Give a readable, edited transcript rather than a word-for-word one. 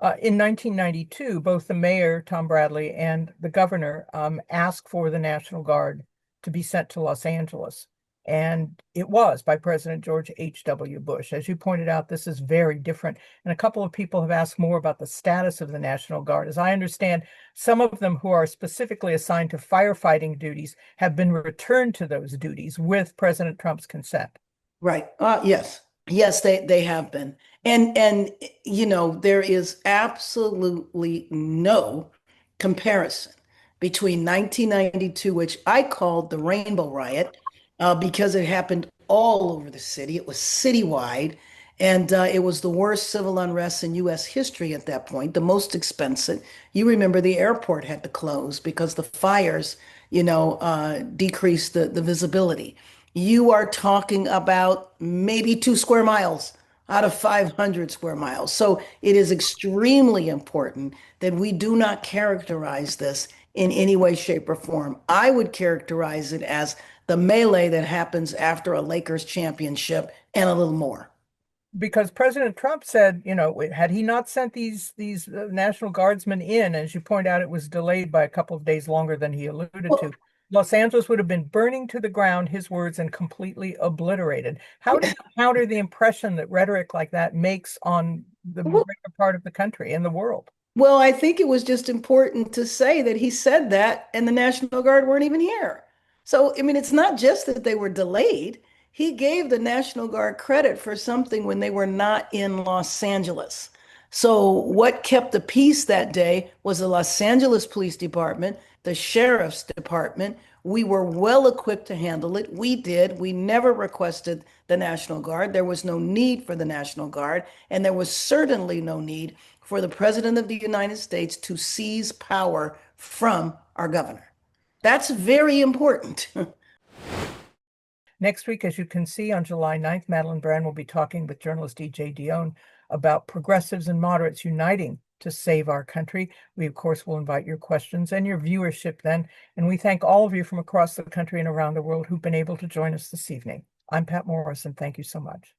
In 1992, both the mayor, Tom Bradley, and the governor asked for the National Guard to be sent to Los Angeles. And it was by President George H.W. Bush. As you pointed out, this is very different. And a couple of people have asked more about the status of the National Guard. As I understand, some of them who are specifically assigned to firefighting duties have been returned to those duties with President Trump's consent. Right. Yes. Yes, they have been. And there is absolutely no comparison between 1992, which I called the Rainbow Riot, because it happened all over the city. It was citywide, and it was the worst civil unrest in U.S. history at that point, the most expensive. You remember the airport had to close because the fires, decreased the visibility. You are talking about maybe 2 square miles out of 500 square miles. So it is extremely important that we do not characterize this in any way, shape, or form. I would characterize it as the melee that happens after a Lakers championship and a little more. Because President Trump said, had he not sent these National Guardsmen in, as you point out, it was delayed by a couple of days longer than he alluded Well, to. Los Angeles would have been burning to the ground, his words, and completely obliterated. How do you counter the impression that rhetoric like that makes on the well, greater part of the country and the world? well, I think it was just important to say that he said that and the National Guard weren't even here. So, I mean, it's not just that they were delayed. He gave the National Guard credit for something when they were not in Los Angeles. So, what kept the peace that day was the Los Angeles Police Department, the Sheriff's Department. We were well equipped to handle it. We did. We never requested the National Guard. There was no need for the National Guard, and there was certainly no need for the President of the United States to seize power from our governor. That's very important. Next week, as you can see, on July 9th, Madeline Brand will be talking with journalist E.J. Dion about progressives and moderates uniting to save our country. We, of course, will invite your questions and your viewership then. And we thank all of you from across the country and around the world who've been able to join us this evening. I'm Pat Morris, and thank you so much.